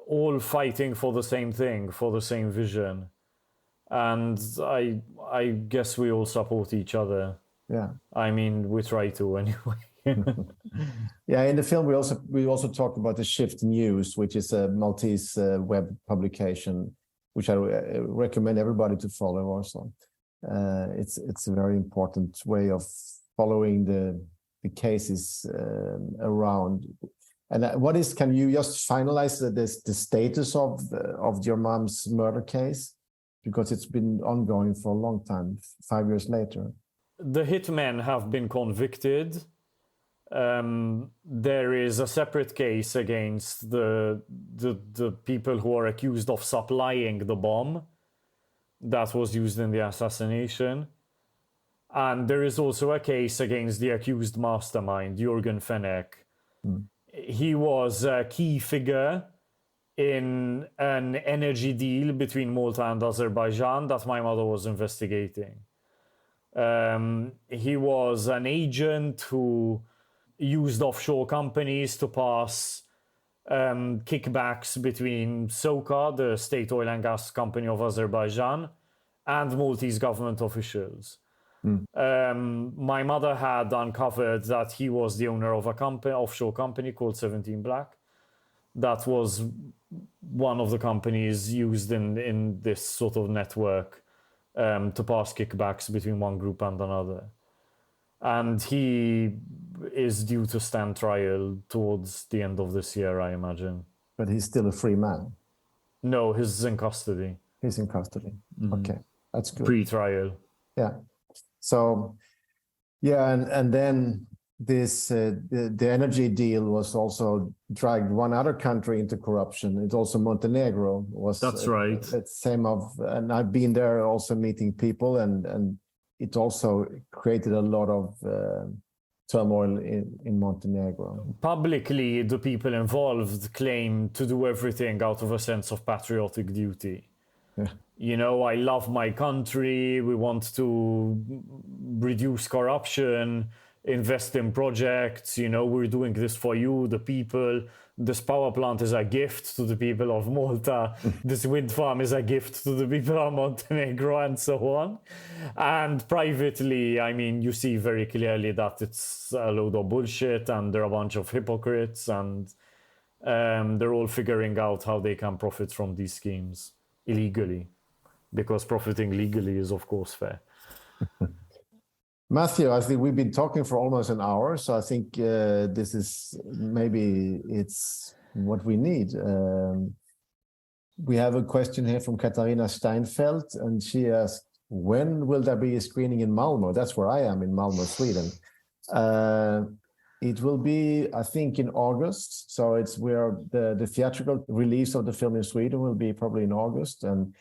all fighting for the same thing, for the same vision. And I guess we all support each other. Yeah. I mean, we try to anyway. Yeah, in the film we also talk about the Shift News, which is a Maltese web publication, which I recommend everybody to follow also. It's a very important way of following the cases around. And can you just finalize the status of your mom's murder case? because it's been ongoing for a long time, 5 years later. The hitmen have been convicted. There is a separate case against the people who are accused of supplying the bomb that was used in the assassination. And there is also a case against the accused mastermind, Jürgen Fenech. He was a key figure in an energy deal between Malta and Azerbaijan that my mother was investigating. He was an agent who used offshore companies to pass kickbacks between SOCA, the state oil and gas company of Azerbaijan, and Maltese government officials. My mother had uncovered that he was the owner of a offshore company called 17 Black. That was one of the companies used in this sort of network to pass kickbacks between one group and another. And he is due to stand trial towards the end of this year, I imagine. But he's still a free man? No, he's in custody. He's in custody. Okay, that's good. Pre-trial. Yeah. So, yeah, and then this the energy deal was also dragged one other country into corruption. It's also Montenegro was. That's right. Same of, and I've been there also meeting people, and it also created a lot of turmoil in Montenegro. Publicly, the people involved claim to do everything out of a sense of patriotic duty. Yeah. You know, I love my country, we want to reduce corruption, invest in projects, you know, we're doing this for you, the people. This power plant is a gift to the people of Malta. This wind farm is a gift to the people of Montenegro, and so on. And privately, I mean, you see very clearly that it's a load of bullshit and they're a bunch of hypocrites, and they're all figuring out how they can profit from these schemes illegally, because profiting legally is, of course, fair. Matthew, I think we've been talking for almost an hour, so I think this is maybe it's what we need. We have a question here from Katarina Steinfeld, and she asked, when will there be a screening in Malmö? That's where I am, in Malmö, Sweden. It will be, I think, in August. So it's where the theatrical release of the film in Sweden will be probably in August, and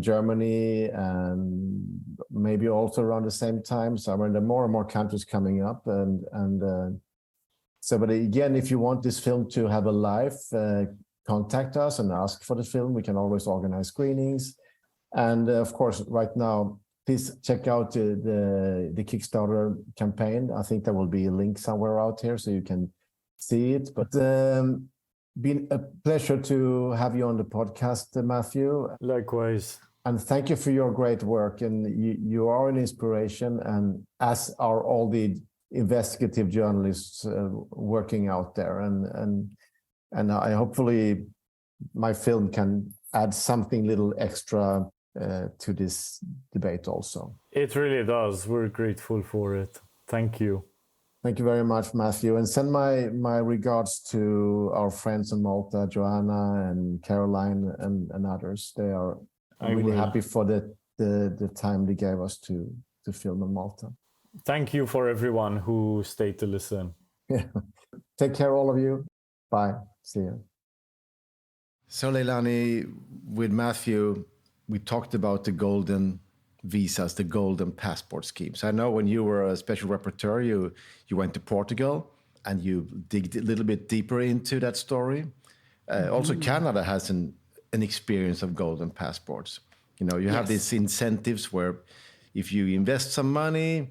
Germany, and maybe also around the same time. So I mean, there are more and more countries coming up, so. But again, if you want this film to have a life, contact us and ask for the film. We can always organize screenings, and of course, right now, please check out the Kickstarter campaign. I think there will be a link somewhere out here so you can see it. But been a pleasure to have you on the podcast, Matthew. Likewise. And thank you for your great work. And you are an inspiration, and as are all the investigative journalists working out there. And I hopefully my film can add something little extra to this debate also. It really does. We're grateful for it. Thank you. Thank you very much, Matthew. And send my regards to our friends in Malta, Joanna and Caroline and others. They are really happy for the time they gave us to film in Malta. Thank you for everyone who stayed to listen. Yeah. Take care, all of you. Bye. See you. So, Leilani, with Matthew, we talked about the golden visas, the golden passport schemes. I know when you were a special rapporteur, you went to Portugal and you digged a little bit deeper into that story. Also, Canada has an experience of golden passports. You know, you have these incentives where if you invest some money,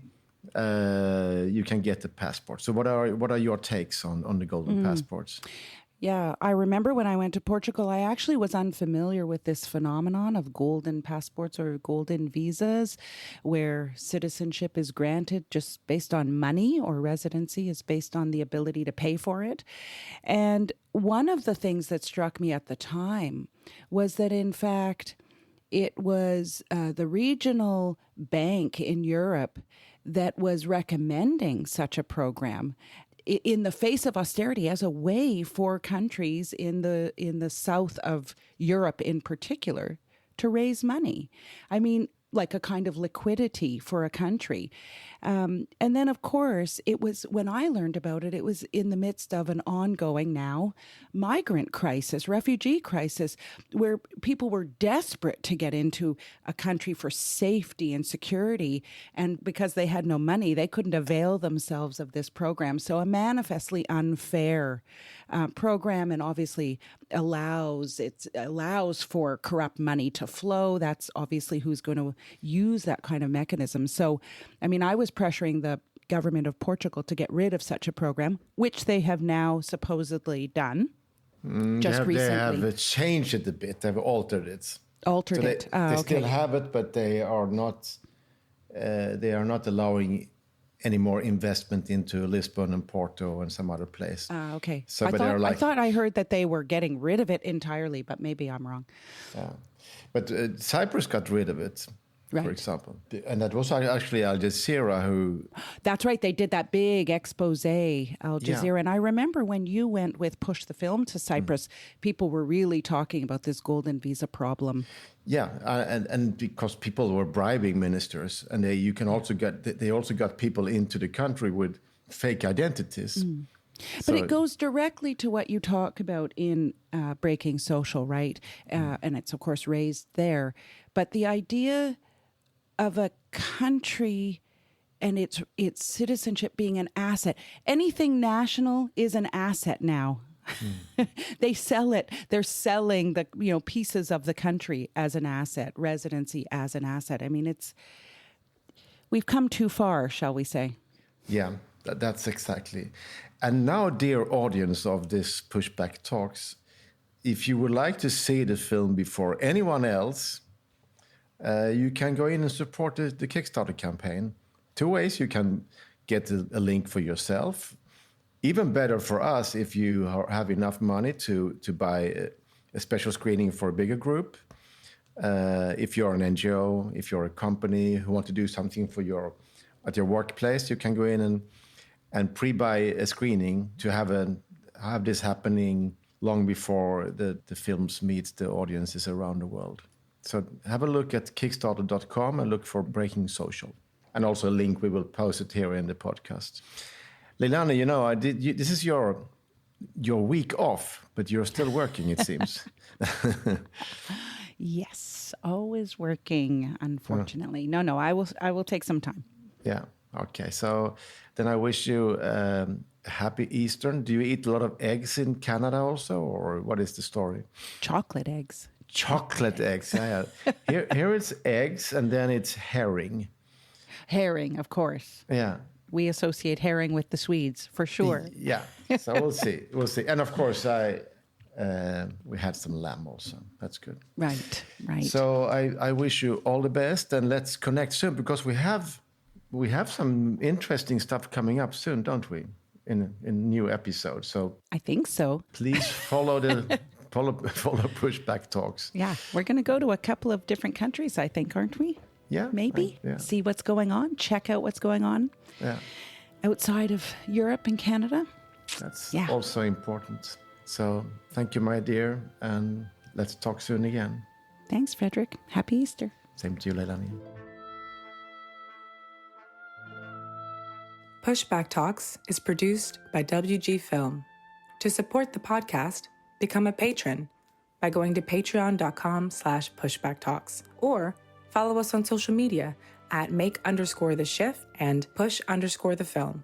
you can get the passport. So what are your takes on the golden passports? Yeah, I remember when I went to Portugal, I actually was unfamiliar with this phenomenon of golden passports or golden visas, where citizenship is granted just based on money, or residency is based on the ability to pay for it. And one of the things that struck me at the time was that, in fact, it was the regional bank in Europe that was recommending such a program in the face of austerity, as a way for countries in the south of Europe in particular to raise money. I mean, like a kind of liquidity for a country. And then, of course, it was, when I learned about it, it was in the midst of an ongoing now migrant crisis, refugee crisis, where people were desperate to get into a country for safety and security. And because they had no money, they couldn't avail themselves of this program. So a manifestly unfair program, and obviously allows for corrupt money to flow. That's obviously who's going to use that kind of mechanism. So, I mean, I was pressuring the government of Portugal to get rid of such a program, which they have now supposedly done recently. They have changed it a bit. They've altered it. They still have it, but they are not allowing any more investment into Lisbon and Porto and some other place. Okay. So, I thought I heard that they were getting rid of it entirely, but maybe I'm wrong. Yeah. But Cyprus got rid of it, for example. And that was actually Al Jazeera who... That's right. They did that big expose, Al Jazeera. Yeah. And I remember when you went with Push the Film to Cyprus, people were really talking about this golden visa problem. Yeah, and because people were bribing ministers, and they also got people into the country with fake identities. But it goes directly to what you talk about in Breaking Social, right? And it's, of course, raised there. But the idea of a country and its citizenship being an asset. Anything national is an asset now. They sell it. They're selling the pieces of the country as an asset, residency as an asset. I mean, we've come too far, shall we say? Yeah, that's exactly. And now, dear audience of this Pushback Talks, if you would like to see the film before anyone else, you can go in and support the Kickstarter campaign. 2 ways. You can get a link for yourself. Even better for us if you have enough money to buy a special screening for a bigger group. If you're an NGO, if you're a company who want to do something at your workplace, you can go in and pre-buy a screening to have this happening long before the films meet the audiences around the world. So have a look at Kickstarter.com and look for Breaking Social. And also a link, we will post it here in the podcast. Leilani, this is your week off, but you're still working, it seems. Yes, always working, unfortunately. No, I will take some time. Yeah, okay. So then I wish you happy Easter. Do you eat a lot of eggs in Canada also, or what is the story? Chocolate eggs. Chocolate eggs, yeah. Here it's eggs, and then it's herring. Herring, of course. Yeah. We associate herring with the Swedes, for sure. Yeah, so we'll see. And of course, we had some lamb also. That's good. Right. So I wish you all the best, and let's connect soon, because we have some interesting stuff coming up soon, don't we? In new episodes. So I think so. Please follow follow Pushback Talks. Yeah, we're going to go to a couple of different countries, I think, aren't we? Yeah. Maybe. Yeah. See what's going on. Check out what's going on. Yeah. Outside of Europe and Canada. That's also important. So thank you, my dear, and let's talk soon again. Thanks, Fredrik. Happy Easter. Same to you, Leilani. Pushback Talks is produced by WG Film. To support the podcast, become a patron by going to patreon.com/pushbacktalks or follow us on social media at make_the shift and push_the film.